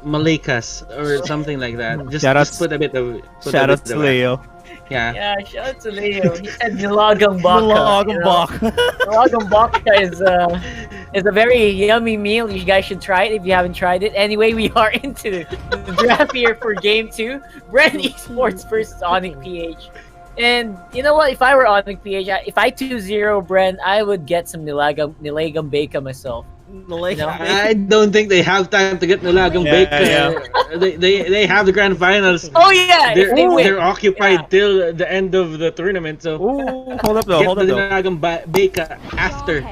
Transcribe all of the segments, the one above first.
Malikas or something like that. Shout out, Just put a bit of shout out to Leo. Yeah. Yeah, shout out to Leo. He said Nilagang Baka. Nilagang Baka. Nilagang Baka is a very yummy meal. You guys should try it if you haven't tried it. Anyway, we are into the draft here for Game 2. BREN Esports versus Onic PH. And you know what? If I were Onic PH, if I 2-0 BREN, I would get some Nilagang Baka myself. I don't think they have time to get Nilagang Baka. They have the grand finals. Oh yeah, they're occupied till the end of the tournament. So hold up though, get the Nilagang Baka after.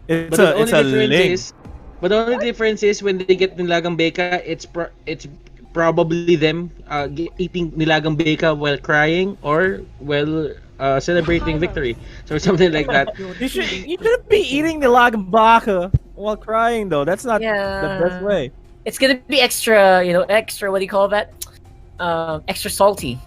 It's a link. But the only difference is when they get Nilagang Baka, it's probably them eating Nilagang Baka while crying or while celebrating victory, so something like that. You shouldn't be eating Nilagang Baka while crying though. That's not the best way. It's gonna be extra, extra. What do you call that? Extra salty,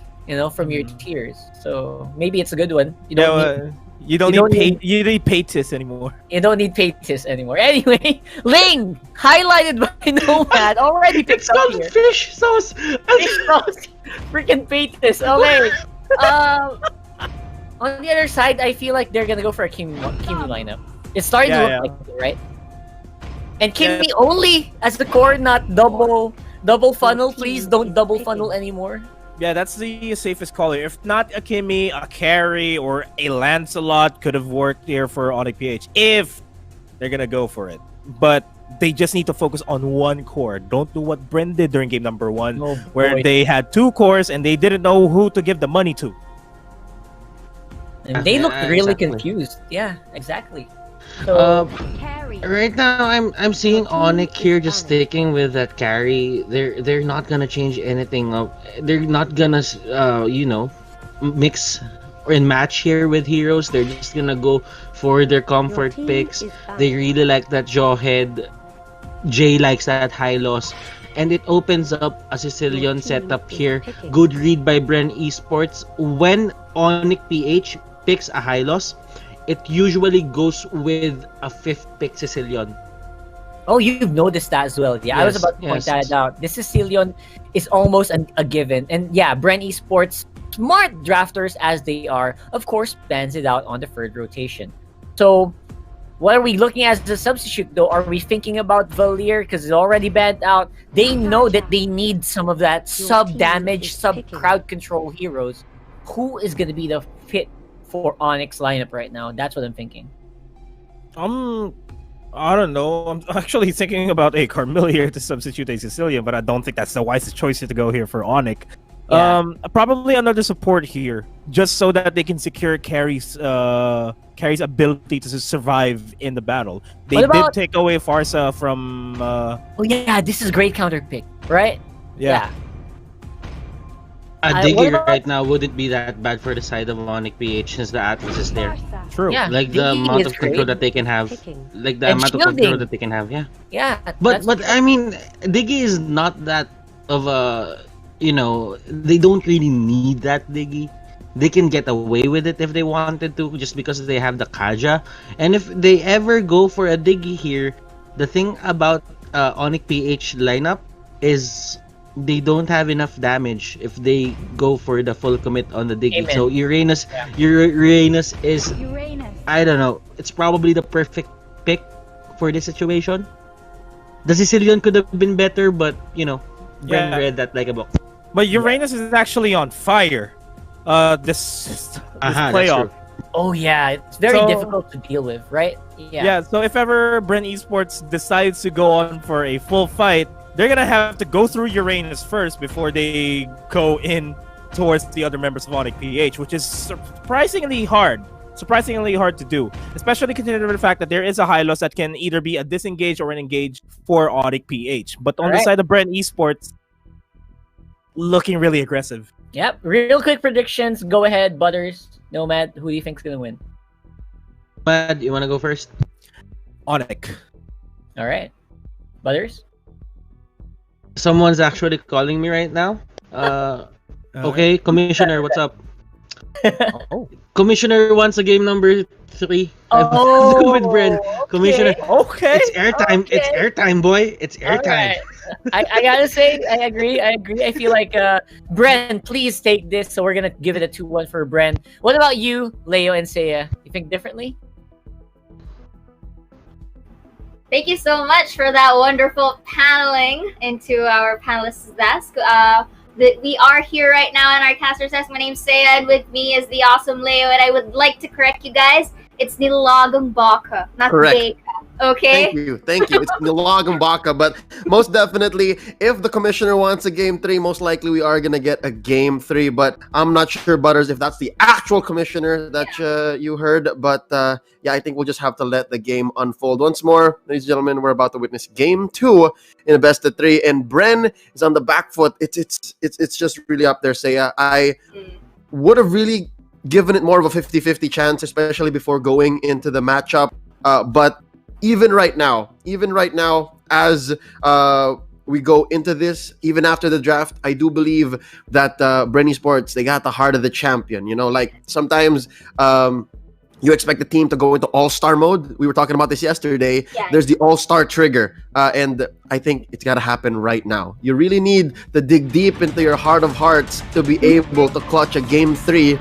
from your tears. So maybe it's a good one. You don't need Paytis anymore. You don't need Paytis anymore. Anyway, Ling highlighted by Nomad already picked up here. Fish sauce. Fish sauce. Freaking Paytis. Okay. On the other side, I feel like they're gonna go for a Kimi lineup. It's starting to look like it, right? And Kimi only as the core, not double funnel. Please don't double funnel anymore. Yeah, that's the safest call here. If not a Kimi, a Carry, or a Lancelot could have worked here for Onic PH if they're gonna go for it. But they just need to focus on one core. Don't do what BREN did during game number 1, where they had 2 cores and they didn't know who to give the money to. And they looked really confused. Yeah, exactly. So, right now I'm seeing Onic here just sticking with that carry. They're not gonna change anything. They're not gonna mix or match here with heroes. They're just gonna go for their comfort picks. They really like that Jawhead. Jay likes that high loss. And it opens up a Sicilian setup here. Good read by BREN Esports. When Onic PH picks a high loss, it usually goes with a 5th pick Sicilian. Oh, you've noticed that as well. Yeah, I was about to point that out. This Sicilian is almost a given. And yeah, BREN Esports, smart drafters as they are, of course, bans it out on the 3rd rotation. So, what are we looking at as a substitute though? Are we thinking about Valier because it's already banned out? They know that they need some of that sub-damage, sub-crowd control heroes. Who is going to be the fit for Onyx lineup right now? That's what I'm thinking. I don't know. I'm actually thinking about a Carmelier to substitute a Sicilian, but I don't think that's the wisest choice to go here for Onic. Yeah. Probably another support here, just so that they can secure Carry's ability to survive in the battle. They did take away Farsa from. Oh yeah, this is a great counter pick, right? Yeah. A Diggy right now wouldn't be that bad for the side of Onic PH since the Atlas is there. True. Yeah, like the amount of control that they can have. Like the amount of control that they can have, yeah. Yeah. But I mean, Diggy is not that of a, they don't really need that Diggy. They can get away with it if they wanted to, just because they have the Kaja. And if they ever go for a Diggy here, the thing about Onic PH lineup is they don't have enough damage if they go for the full commit on the Diggy. Amen. So Uranus is, I don't know, it's probably the perfect pick for this situation. The Sicilian could have been better, but BREN read that like a book. But Uranus is actually on fire. This playoff. Oh yeah, it's very difficult to deal with, right? Yeah. So if ever BREN Esports decides to go on for a full fight, they're gonna have to go through Uranus first before they go in towards the other members of Onic PH, which is surprisingly hard to do, especially considering the fact that there is a high loss that can either be a disengage or an engage for Onic PH. But on the side of BREN Esports, looking really aggressive. Yep. Real quick predictions. Go ahead, Butters, Nomad. Who do you think's gonna win? Nomad, you wanna go first? Onic. All right. Butters. Someone's actually calling me right now. Okay, Commissioner, what's up? Oh. Commissioner wants a game number 3. I will go with Bren. Commissioner. Okay. It's airtime. It's Okay. airtime, boy. It's airtime. Alright. I gotta say, I agree. I feel like Bren, please take this. So we're gonna give it a 2-1 for Bren. What about you, Leo and Seiya? You think differently? Thank you so much for that wonderful paneling into our panelists' desk. We are here right now in our caster's desk. My name's Seiya, and with me is the awesome Leo, and I would like to correct you guys. It's Nilagang Baka, not Correct. Baka. Okay? Thank you. It's Nilagang Baka, but most definitely, if the commissioner wants a game 3, most likely we are gonna get a game 3. But I'm not sure, Butters, if that's the actual commissioner that you heard. But yeah, I think we'll just have to let the game unfold once more, ladies and gentlemen. We're about to witness game 2 in a best of 3, and Bren is on the back foot. It's just really up there. Seiya, I would have really given it more of a 50-50 chance, especially before going into the matchup. But even right now, as we go into this, even after the draft, I do believe that BREN Esports, they got the heart of the champion. You know, like sometimes you expect the team to go into all-star mode. We were talking about this yesterday. Yeah. There's the all-star trigger, and I think it's got to happen right now. You really need to dig deep into your heart of hearts to be able to clutch a game 3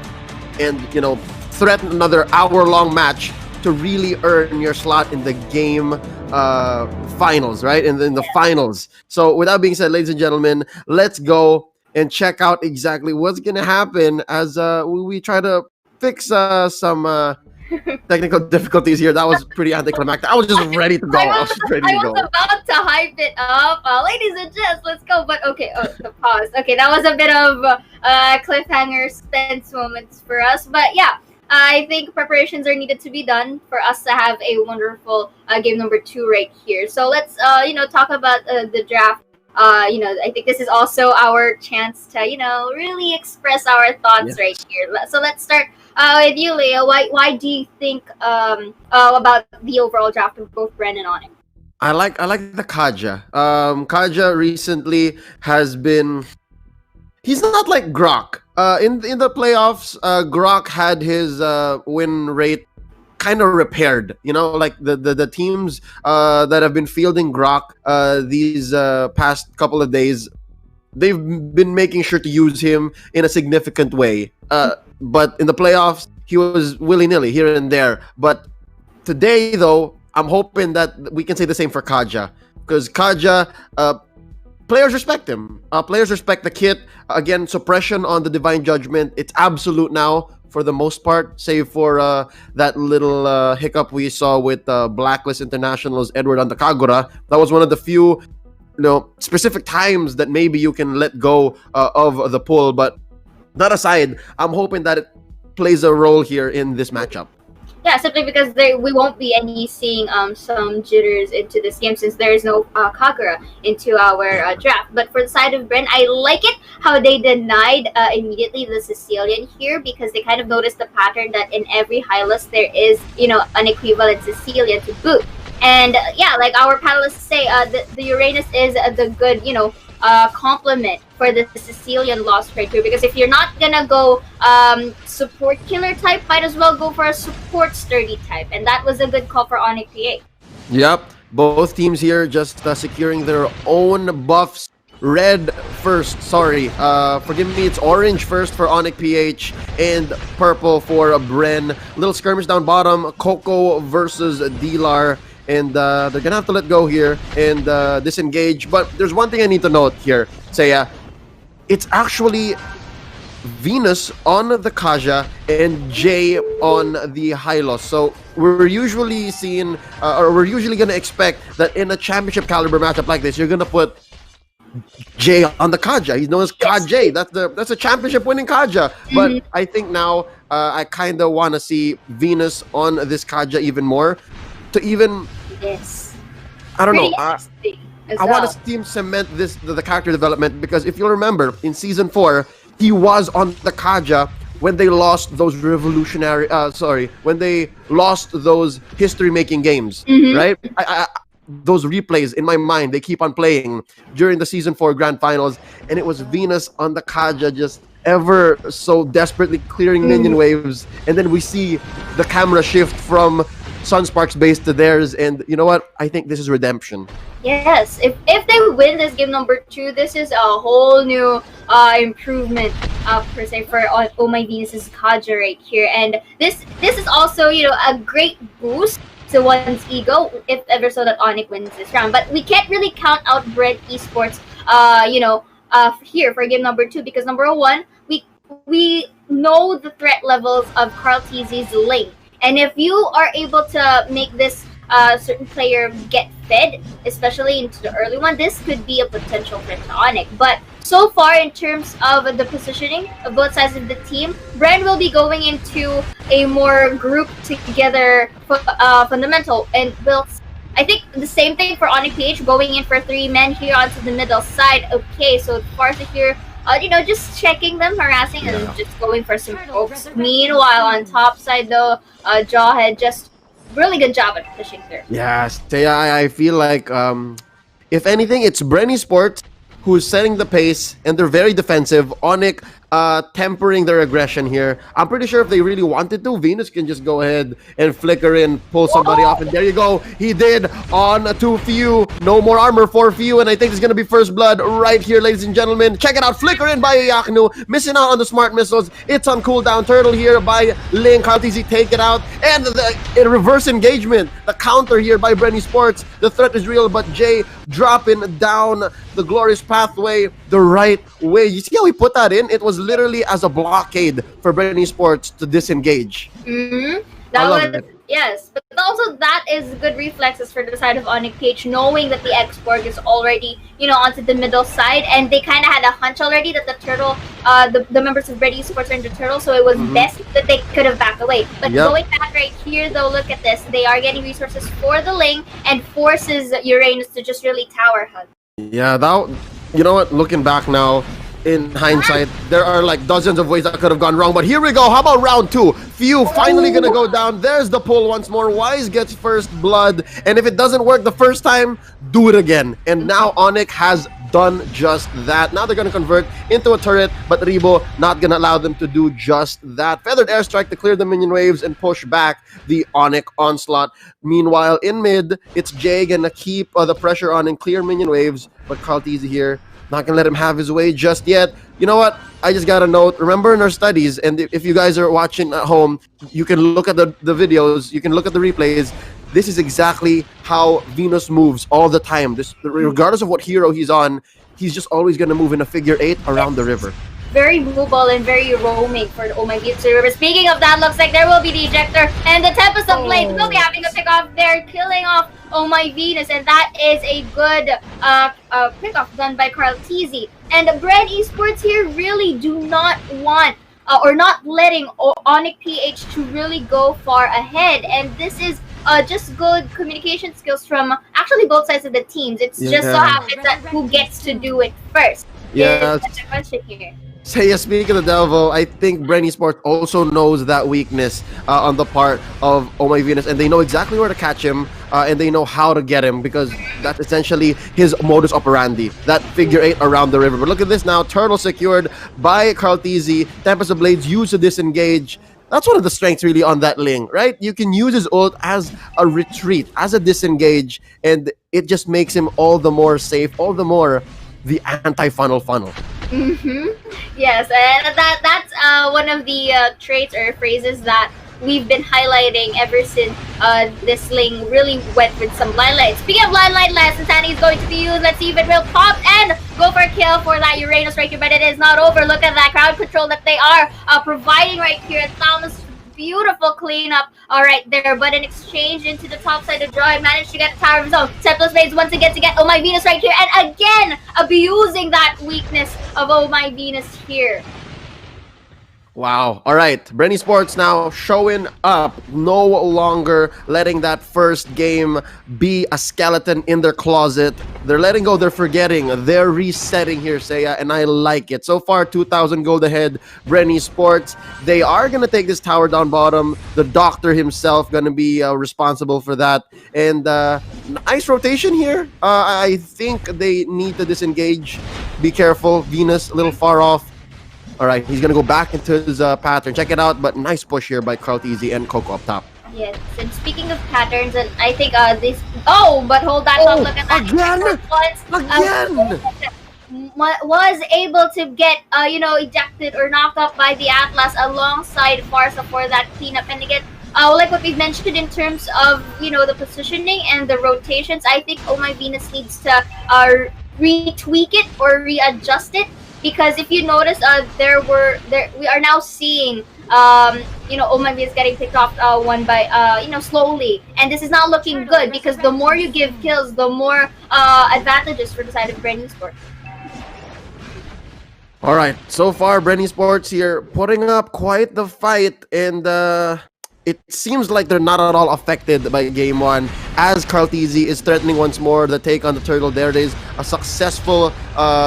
and, you know, threaten another hour-long match to really earn your slot in the game finals, right? In the finals. So with that being said, ladies and gentlemen, let's go and check out exactly what's going to happen as we try to fix some technical difficulties here. That was pretty anticlimactic. I was just ready to go. I was about to hype it up. Ladies and gents, let's go. But okay, the pause. Okay, that was a bit of cliffhanger suspense moments for us. But yeah, I think preparations are needed to be done for us to have a wonderful game number 2 right here. So let's talk about the draft. I think this is also our chance to really express our thoughts right here. So let's start with you, Leo. Why do you think about the overall draft of both BREN and Onic? I like the Kaja. Kaja recently has been. He's not like Grok. In the playoffs, Grok had his win rate kind of repaired. You know, like the teams that have been fielding Grok these past couple of days, they've been making sure to use him in a significant way. But in the playoffs, he was willy-nilly here and there. But today, though, I'm hoping that we can say the same for Kaja. Because Kaja, players respect him. Players respect the kit. Again, suppression on the Divine Judgment. It's absolute now for the most part, save for that little hiccup we saw with Blacklist International's Edward Antakagura. That was one of the few, specific times that maybe you can let go of the pull. But that aside, I'm hoping that it plays a role here in this matchup. Yeah, simply because we won't be seeing some jitters into this game since there is no Kagura into our draft. But for the side of BREN, I like it how they denied immediately the Sicilian here because they kind of noticed the pattern that in every high list there is an equivalent Sicilian to boot. And yeah, like our panelists say, the Uranus is the good complement for the Sicilian lost right here, because if you're not gonna go support killer type, might as well go for a support sturdy type, and that was a good call for Onic PH. Yep, both teams here just securing their own buffs. Red first, forgive me, it's orange first for Onic PH and purple for BREN. Little skirmish down bottom, Coco versus Dilar. And they're gonna have to let go here and disengage. But there's one thing I need to note here, Seiya. It's actually Venus on the Kaja and Jay on the Hylos. So we're usually seeing, or we're usually gonna expect that in a championship caliber matchup like this, you're gonna put Jay on the Kaja. He's known as Kajay. That's a championship winning Kaja. But I think now I kind of want to see Venus on this Kaja even more. To even, I don't know. I want to see him cement the character development, because if you'll remember in season 4, he was on the Kaja when they lost those when they lost those history-making games, right? Those replays in my mind, they keep on playing during the season 4 grand finals, and it was Venus on the Kaja just ever so desperately clearing minion waves, and then we see the camera shift from Sunspark's base to theirs, and you know what? I think this is redemption. Yes, if they win this game number 2, this is a whole new improvement per se for Oh My Venus's Kaja right here, and this is also a great boost to one's ego if ever so that Onic wins this round. But we can't really count out BREN Esports here for game number 2 because number 1 we know the threat levels of Carl TZ's lane, and if you are able to make this certain player get fed, especially into the early one, this could be a potential threat to Onic. But so far, in terms of the positioning of both sides of the team, BREN will be going into a more grouped together fundamental, and will, I think, the same thing for Onic PH, going in for 3 men here onto the middle side. Okay, so Farsa here, just checking them, harassing, and just going for some pokes. Meanwhile, on top side though, Jawhead just really good job at pushing through. Yes, I feel like if anything, it's BREN Esports who's setting the pace, and they're very defensive. Onic tempering their aggression here. I'm pretty sure if they really wanted to, Venus can just go ahead and flicker in, pull somebody off, and there you go. He did on to Few. No more armor for Few, and I think it's going to be first blood right here, ladies and gentlemen. Check it out. Flicker in by Yaknu. Missing out on the smart missiles. It's on cooldown. Turtle here by Ling. KarlTZ take it out. And in reverse engagement, the counter here by BREN Esports. The threat is real, but Jay dropping down the glorious pathway the right way. You see how he put that in? It was literally as a blockade for BREN Esports to disengage. Yes, but also that is good reflexes for the side of Onic PH, knowing that the export is already onto the middle side, and they kind of had a hunch already that the turtle, the members of BREN Esports are in the turtle, so it was best that they could have backed away. But going back right here though, look at this, they are getting resources for the lane and forces Uranus to just really tower hug. Yeah, you know what? Looking back now, in hindsight, there are like dozens of ways that could have gone wrong. But here we go. How about round 2? Few finally gonna go down. There's the pull once more. Wise gets first blood. And if it doesn't work the first time, do it again. And now Onic has done just that. Now they're gonna convert into a turret, but Rebo not gonna allow them to do just that. Feathered airstrike to clear the minion waves and push back the Onic onslaught. Meanwhile, in mid, it's Jay gonna keep the pressure on and clear minion waves, but KarlTZ here not gonna let him have his way just yet. You know what? I just got a note. Remember in our studies, and if you guys are watching at home, you can look at the videos, you can look at the replays. This is exactly how Venus moves all the time. Regardless of what hero he's on, he's just always gonna move in a figure 8 around the river. Very mobile and very roaming for the Oh My Venus river. Speaking of that, looks like there will be the ejector, and the Tempest of Blades will be having a pick off there, killing off Oh My Venus, and that is a good pick off done by KarlTZ. And BREN Esports here really do not want or not letting Onic PH to really go far ahead, and this is just good communication skills from actually both sides of the teams. It's just so happens that who gets to do it first. Yeah, is the question here. Say, speaking of the devil, I think BREN Esports also knows that weakness on the part of Oh My Venus, and they know exactly where to catch him, and they know how to get him, because that's essentially his modus operandi, that figure 8 around the river. But look at this now, turtle secured by KarlTZ, Tempest of Blades used to disengage. That's one of the strengths really on that Ling, right? You can use his ult as a retreat, as a disengage, and it just makes him all the more safe, all the more the anti-funnel funnel. Yes, and that's one of the traits or phrases that we've been highlighting ever since this Ling really went with some blind light. Speaking of blind light, last Insanity is going to be used. Let's see if it will pop and go for a kill for that Uranus right here, but it is not over. Look at that crowd control that they are providing right here. Thanos, beautiful cleanup right there, but in exchange into the top side of Joy managed to get the Tower of his own. Septos Blades once again to get Oh My Venus right here, and again abusing that weakness of Oh My Venus here. Wow. All right. BREN Esports now showing up, no longer letting that first game be a skeleton in their closet. They're letting go, they're forgetting, they're resetting here, Seiya, and I like it. So far, 2,000 gold ahead, BREN Esports. They are going to take this tower down bottom. The doctor himself going to be responsible for that. And nice rotation here. I think they need to disengage. Be careful. Venus, a little far off. All right, he's gonna go back into his pattern. Check it out, but nice push here by Carteezy and Coco up top. Yes, and speaking of patterns, and I think this. Oh, but hold that thought. Look at that. Again! Was able to get ejected or knocked up by the Atlas alongside Farsa for that cleanup. And again, like what we've mentioned in terms of the positioning and the rotations, I think Oh My Venus needs to retweak it or readjust it, because if you notice, we are now seeing Oh My Venus getting picked off one by slowly, and this is not looking good, because the more you give kills, the more advantages for the side of BREN Esports. All right, so far BREN Esports here putting up quite the fight, and it seems like they're not at all affected by game one, as Carteezy is threatening once more the take on the turtle. There it is, a successful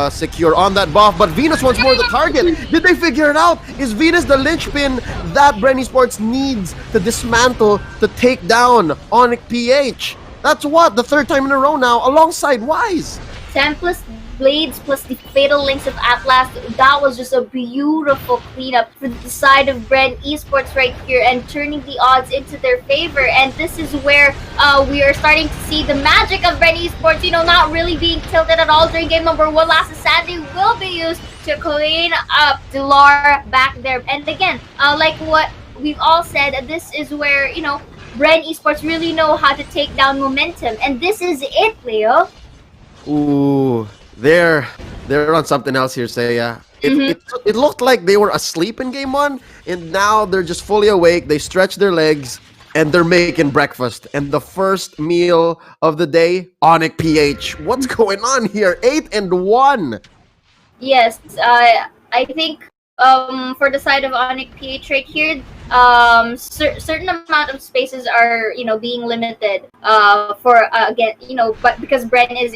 secure on that buff, but Venus once more the target. Did they figure it out? Is Venus the linchpin that BREN Esports needs to dismantle to take down Onic PH? That's what, the third time in a row now, alongside Wise. 10 plus blades plus the fatal links of Atlas. That was just a beautiful cleanup for the side of BREN Esports right here, and turning the odds into their favor. And this is where we are starting to see the magic of BREN Esports, not really being tilted at all during game number one. Last Sandy will be used to clean up Dilar back there. And again, like what we've all said, this is where, BREN Esports really know how to take down momentum. And this is it, Leo. Ooh, they're on something else here, Seiya. It looked like they were asleep in game one, and now they're just fully awake. They stretch their legs, and they're making breakfast. And the first meal of the day, Onic PH. What's going on here? 8-1. Yes, I think for the side of Onic PH right here, certain amount of spaces are being limited for again but because BREN is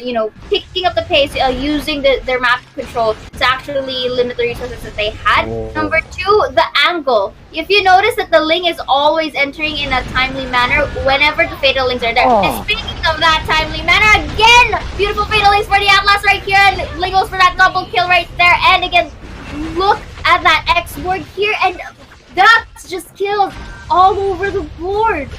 picking up the pace, using their map control to actually limit the resources that they had. Number two, the angle. If you notice that the Ling is always entering in a timely manner whenever the fatal links are there. And speaking of that timely manner, again, beautiful fatal links for the Atlas right here, and Ling goes for that double kill right there. And again, look at that X board here, and that's just kills all over the board.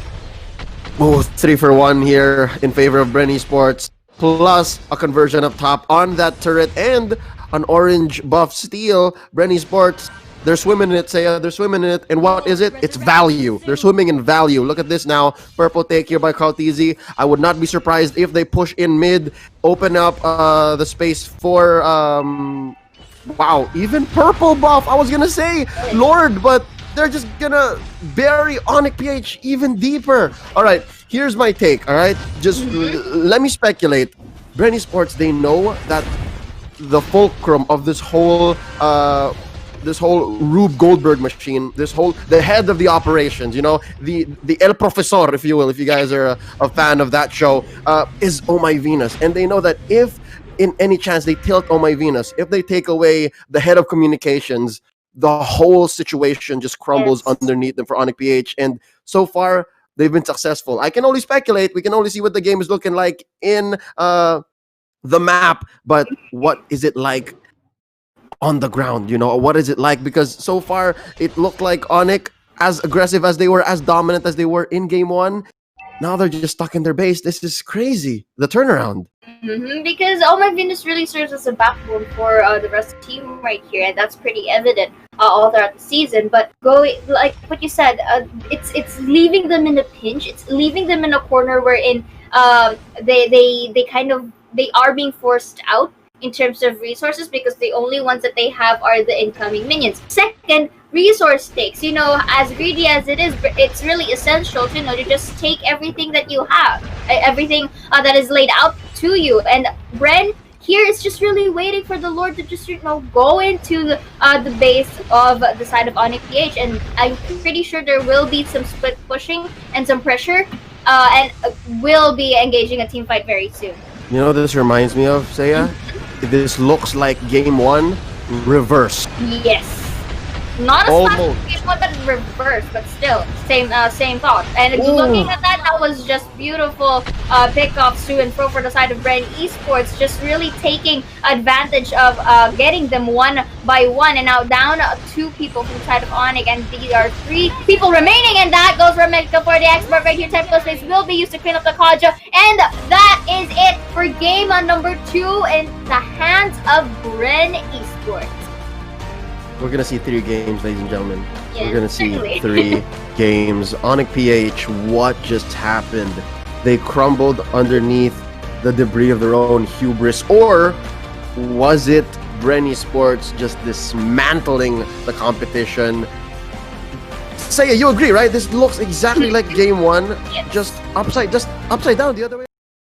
Oh, 3 for 1 here in favor of BREN Esports, plus a conversion up top on that turret and an orange buff steal. BREN Esports, they're swimming in it, Seiya. They're swimming in it. And what is it? It's value. They're swimming in value. Look at this now. Purple take here by Carteezy. I would not be surprised if they push in mid, open up the space for wow, even purple buff. I was gonna say Lord, but they're just gonna bury Onic PH even deeper. All right, here's my take. All right, just let me speculate. BREN Esports, they know that the fulcrum of this whole Rube Goldberg machine, the head of the operations, the El Profesor, if you will, if you guys are a fan of that show, is Oh My Venus, and they know that if in any chance they tilt Oh My Venus, if they take away the head of communications, the whole situation just crumbles underneath them for Onic PH. And so far, they've been successful. I can only speculate. We can only see what the game is looking like in the map. But what is it like on the ground? What is it like? Because so far, it looked like Onic, as aggressive as they were, as dominant as they were in game one, now they're just stuck in their base. This is crazy. The turnaround. Because Oh My Venus really serves as a backbone for the rest of the team right here, and that's pretty evident all throughout the season. But going like what you said, it's leaving them in a pinch. It's leaving them in a corner wherein they are being forced out in terms of resources, because the only ones that they have are the incoming minions. Second, resource takes. As greedy as it is, it's really essential to just take everything that you have, everything that is laid out to you. And BREN here is just really waiting for the Lord to just go into the base of the side of Onic PH, and I'm pretty sure there will be some split pushing and some pressure, and will be engaging a team fight very soon. This reminds me of, Seiya? This looks like game one reversed. Yes. Not a Almost. slap game one, but reverse, but still same thought. And looking at that was just beautiful pickoffs to and fro for the side of BREN Esports, just really taking advantage of getting them one by one, and now down 2 people from the side of Onic, and there are 3 people remaining, and that goes for Mexico for the expert right here. Tempo space will be used to clean up the Kaja, and that is it for game number 2 in the hands of BREN Esports. We're gonna see 3 games, ladies and gentlemen. Yeah, We're gonna see certainly. 3 games. Onic PH, what just happened? They crumbled underneath the debris of their own hubris, or was it BREN Esports just dismantling the competition? Saya, you agree, right? This looks exactly like game 1, just upside down the other way.